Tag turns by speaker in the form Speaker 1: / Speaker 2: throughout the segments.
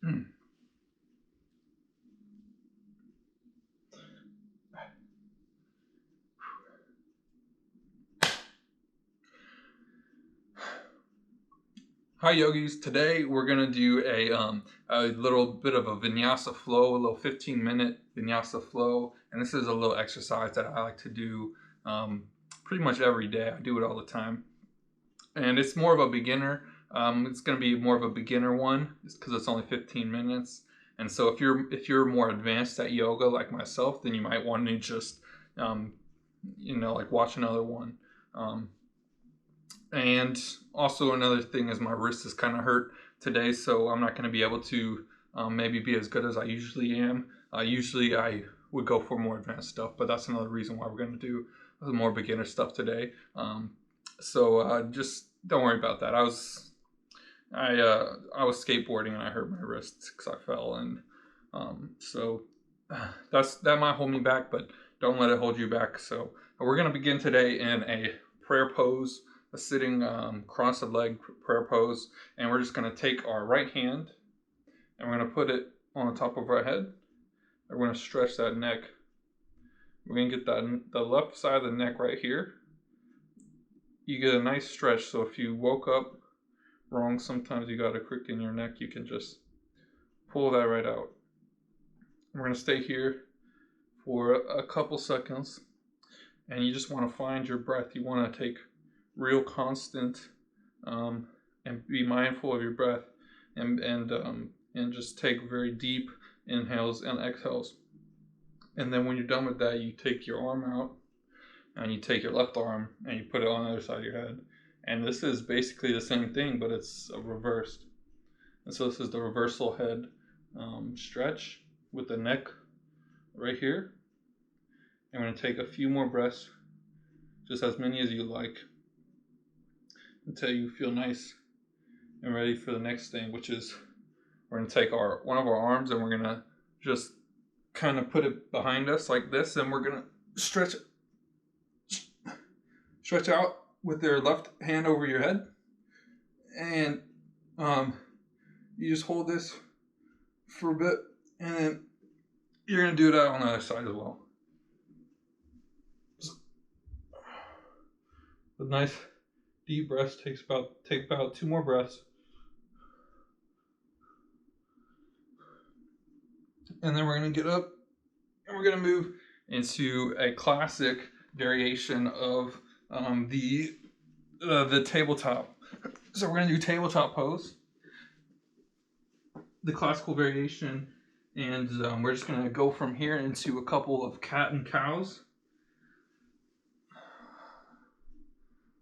Speaker 1: Hi yogis, today we're going to do a little bit of a Vinyasa flow, a little 15-minute Vinyasa flow, and this is a little exercise that I like to do pretty much every day. I do it all the time, and it's more of a beginner. It's going to be more of a beginner one because it's only 15 minutes, and so if you're more advanced at yoga like myself, then you might want to just like watch another one. And also another thing is my wrist is kind of hurt today, so I'm not going to be able to maybe be as good as I usually am. Usually I would go for more advanced stuff, but that's another reason why we're going to do more beginner stuff today. So just don't worry about that. I was skateboarding and I hurt my wrist because I fell, and so that might hold me back, but don't let it hold you back. So we're going to begin today in a prayer pose, a sitting crossed leg prayer pose, and we're just going to take our right hand and we're going to put it on the top of our head. We're going to stretch that neck. We're going to get the left side of the neck right here. You get a nice stretch, so if you woke up wrong, sometimes you got a crick in your neck, you can just pull that right out. We're going to stay here for a couple seconds, and you just want to find your breath. You want to take real constant and be mindful of your breath, and just take very deep inhales and exhales. And then when you're done with that, you take your arm out and you take your left arm and you put it on the other side of your head. And this is basically the same thing, but it's reversed. And so this is the reversal head stretch with the neck right here. I'm going to take a few more breaths, just as many as you like, until you feel nice and ready for the next thing, which is we're going to take one of our arms and we're going to just kind of put it behind us like this, and we're going to stretch out with your left hand over your head, and you just hold this for a bit, and then you're going to do that on the other side as well. With nice deep breaths, take about 2 more breaths. And then we're going to get up and we're going to move into a classic variation of the tabletop. So we're going to do tabletop pose, the classical variation, and we're just going to go from here into a couple of cat and cows.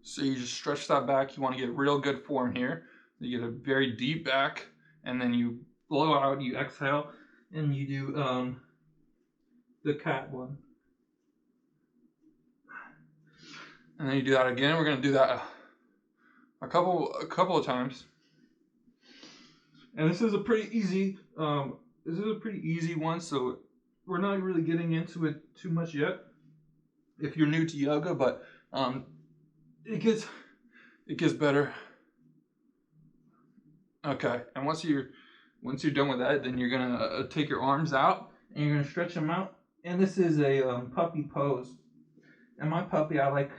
Speaker 1: So you just stretch that back. You want to get real good form here. You get a very deep back, and then you blow out, you exhale, and you do the cat one. And then you do that again. We're going to do that a couple of times. And this is a pretty easy one, so we're not really getting into it too much yet if you're new to yoga, but it gets better. Okay, and once you're done with that, then you're gonna take your arms out and you're gonna stretch them out. And this is a puppy pose. And my puppy, I like,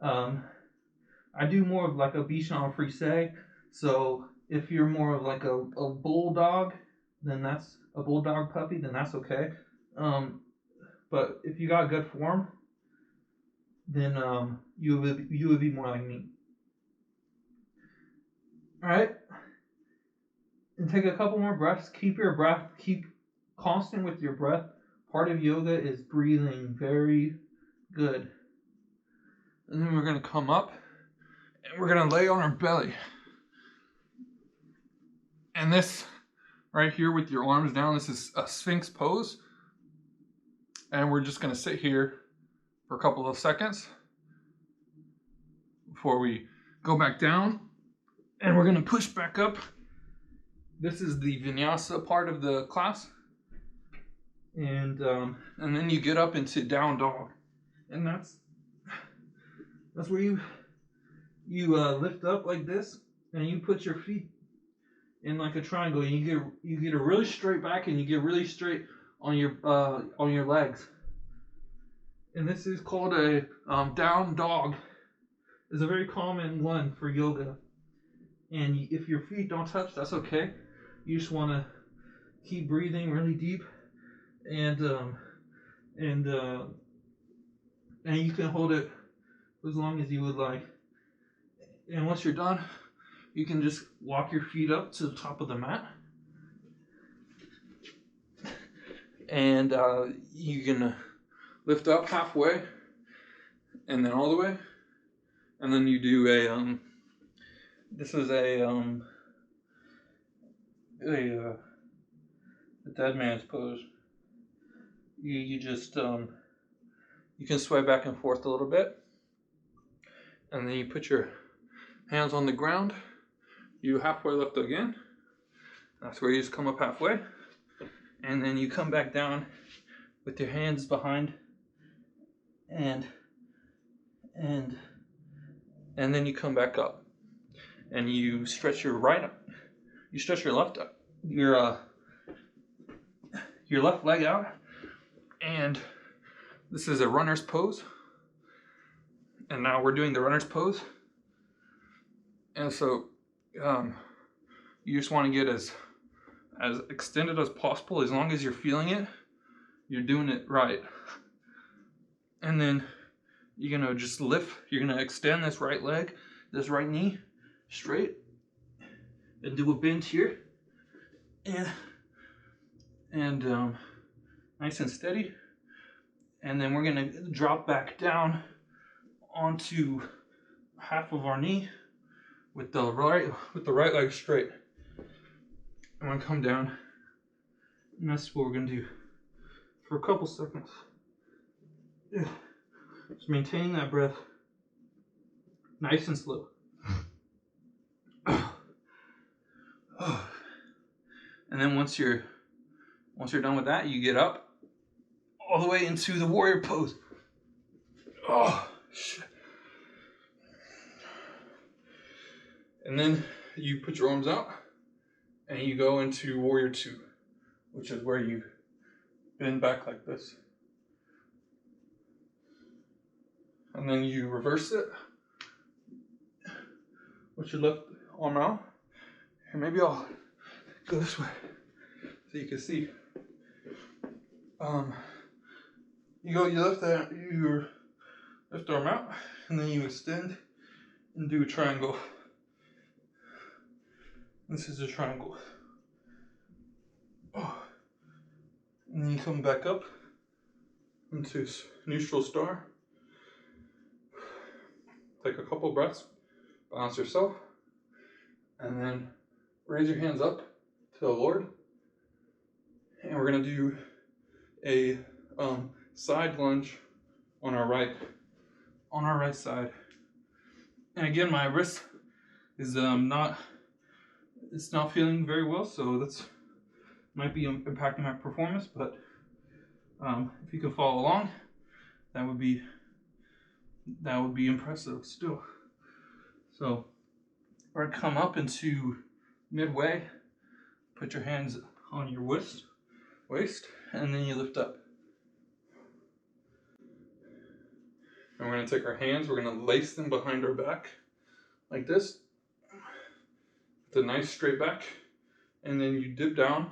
Speaker 1: I do more of like a Bichon Frise. So if you're more of like a bulldog, then that's a bulldog puppy, then that's okay. But if you got good form, then you would be more like me. All right, and take a couple more breaths. Keep your breath, keep constant with your breath. Part of yoga is breathing. Very good. And then we're gonna come up and we're gonna lay on our belly. And this right here with your arms down, this is a Sphinx Pose. And we're just gonna sit here for a couple of seconds before we go back down. And we're gonna push back up. This is the Vinyasa part of the class. And then you get up into down dog. And that's where you lift up like this, and you put your feet in like a triangle. You get a really straight back, and you get really straight on your legs. And this is called a down dog. It's a very common one for yoga. And if your feet don't touch, that's okay. You just want to keep breathing really deep, and you can hold it as long as you would like. And once you're done, you can just walk your feet up to the top of the mat, and you can lift up halfway, and then all the way, and then you do a this is a dead man's pose. You just you can sway back and forth a little bit, and then you put your hands on the ground. You halfway lift again. That's where you just come up halfway, and then you come back down with your hands behind, and then you come back up, and you stretch your your left leg out, and this is a runner's pose. And now we're doing the runner's pose, and so you just want to get as extended as possible. As long as you're feeling it, you're doing it right. And then you're gonna just lift. You're gonna extend this right leg, this right knee, straight, and do a bend here, and nice and steady. And then we're gonna drop back down onto half of our knee with the right leg straight. I'm gonna come down, and that's what we're gonna do for a couple seconds. Just maintaining that breath, nice and slow. And then once you're done with that, you get up all the way into the warrior pose. Oh shit. And then you put your arms out and you go into warrior 2, which is where you bend back like this. And then you reverse it. With your left arm out. Here, maybe I'll go this way so you can see. You lift your left arm out, and then you extend and do a triangle. This is a triangle. Oh. And then you come back up into neutral star. Take a couple breaths, balance yourself, and then raise your hands up to the Lord. And we're gonna do a side lunge on our right side. And again, my wrist is not feeling very well, so that's might be impacting my performance. But if you can follow along, that would be impressive still. So we're gonna come up into midway, put your hands on your waist, and then you lift up. And we're gonna take our hands, we're gonna lace them behind our back, like this, with a nice straight back, and then you dip down,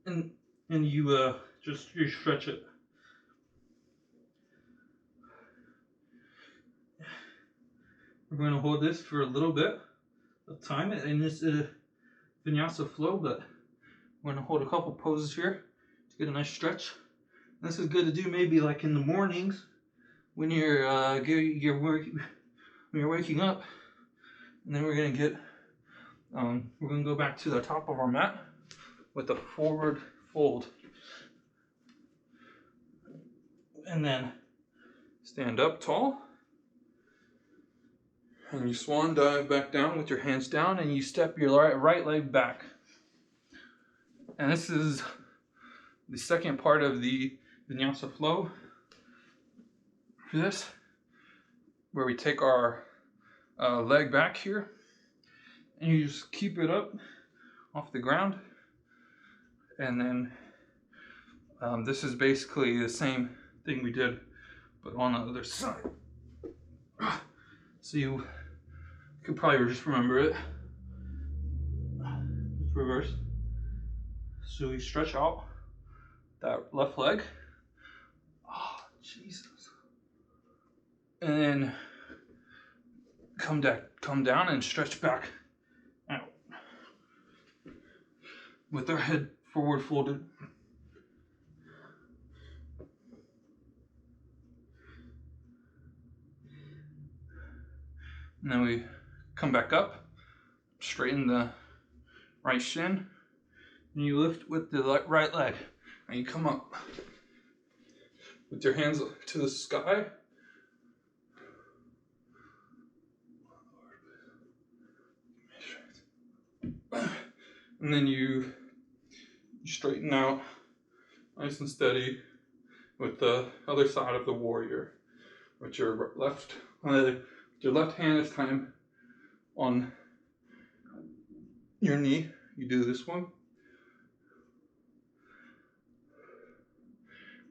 Speaker 1: and you you stretch it. We're going to hold this for a little bit of time in this Vinyasa flow, but we're going to hold a couple poses here to get a nice stretch. And this is good to do maybe like in the mornings when you're waking up, and then we're going to go back to the top of our mat with a forward fold, and then stand up tall. And you swan dive back down with your hands down, and you step your right leg back. And this is the second part of the Vinyasa flow for this, where we take our leg back here, And you just keep it up off the ground. And then this is basically the same thing we did, but on the other side. So you could probably just remember it. Just reverse. So we stretch out that left leg. Oh, Jesus. And then come down and stretch back out with our head forward folded. And then we come back up, straighten the right shin, and you lift with the right leg. And you come up with your hands to the sky. And then you straighten out nice and steady with the other side of the warrior. With your left hand this time on your knee. You do this one.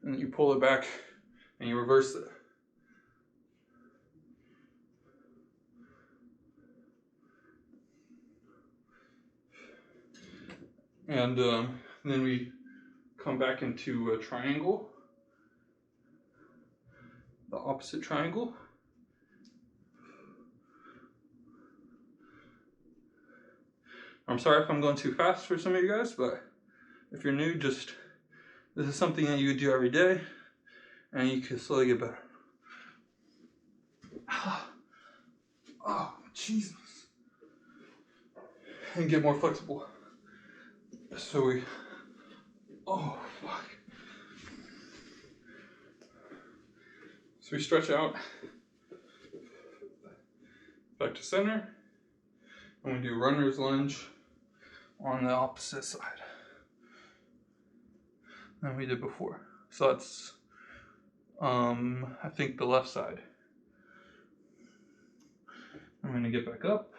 Speaker 1: And then you pull it back and you reverse it. And then we come back into a triangle, the opposite triangle. I'm sorry if I'm going too fast for some of you guys, but if you're new, this is something that you would do every day, and you can slowly get better. Oh, Jesus. And get more flexible. So oh, fuck. So we stretch out back to center, and we do runner's lunge on the opposite side than we did before. So that's, I think the left side. I'm gonna get back up,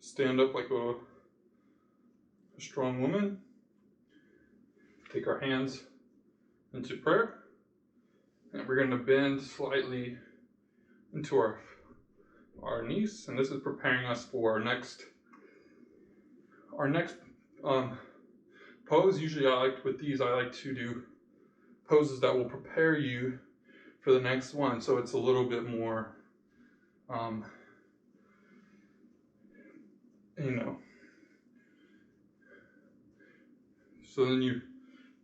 Speaker 1: stand up like a strong woman, take our hands into prayer, and we're gonna bend slightly into our knees, and this is preparing us for our next pose. Usually I like to do poses that will prepare you for the next one, so it's a little bit more so then you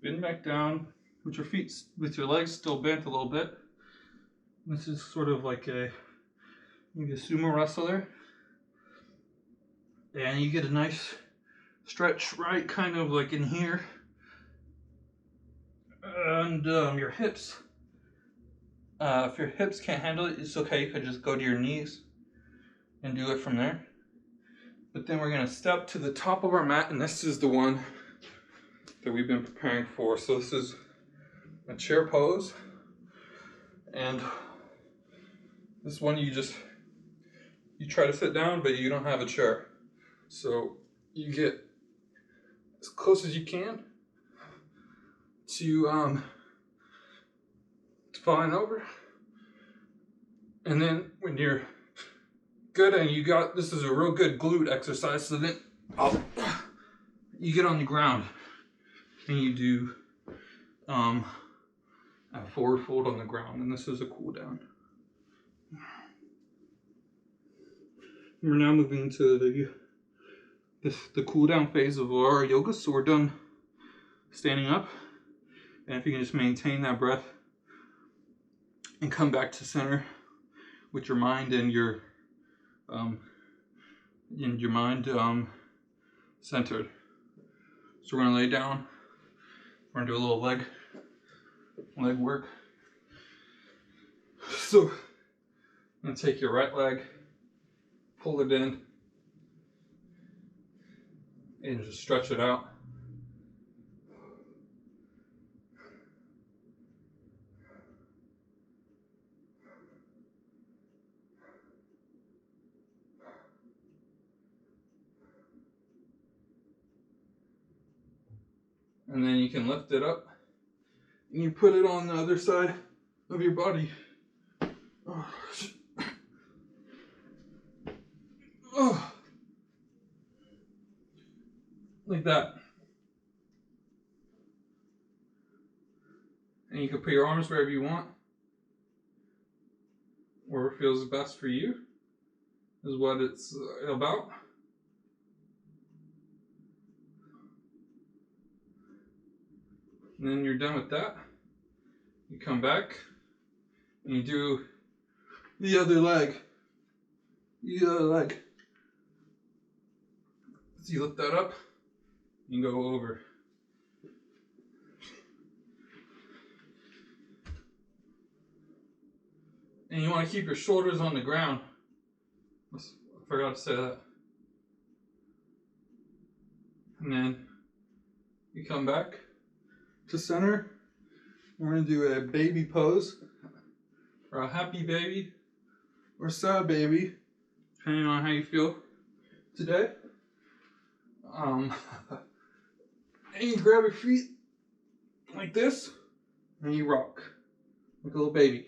Speaker 1: bend back down with your legs still bent a little bit. This is sort of like maybe a sumo wrestler, and you get a nice stretch right kind of like in here, and your hips, if your hips can't handle it, it's okay, you could just go to your knees and do it from there. But then we're going to step to the top of our mat, and this is the one that we've been preparing for. So this is a chair pose, and this one you try to sit down, but you don't have a chair, so you get as close as you can to falling over, and then when you're good and this is a real good glute exercise, so then you get on the ground and you do a forward fold on the ground, and this is a cool down. We're now moving into the cool down phase of our yoga, so we're done standing up, and if you can just maintain that breath and come back to center with your mind and your centered. So we're gonna lay down. We're gonna do a little leg work. So I'm gonna take your right leg, pull it in, and just stretch it out. And then you can lift it up and you put it on the other side of your body. Oh. Oh. Like that. And you can put your arms wherever you want. Wherever feels best for you is what it's about. And then you're done with that. You come back and you do the other leg. The other leg. So you lift that up and go over. And you want to keep your shoulders on the ground. I forgot to say that. And then you come back to center. We're going to do a baby pose, or a happy baby, or sad baby, depending on how you feel today. And you grab your feet like this, and you rock like a little baby.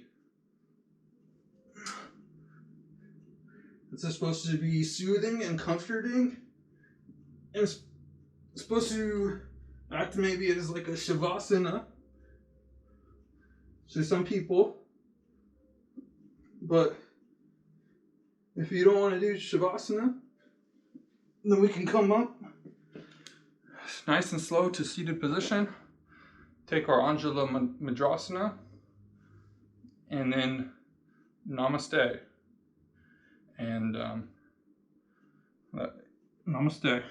Speaker 1: This is supposed to be soothing and comforting, and it's supposed to act maybe as like a shavasana to some people, but if you don't want to do shavasana, then we can come up nice and slow to seated position, take our Anjula Mudrasana, and then namaste. And namaste.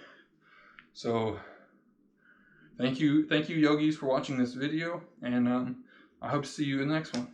Speaker 1: So thank you yogis for watching this video, and I hope to see you in the next one.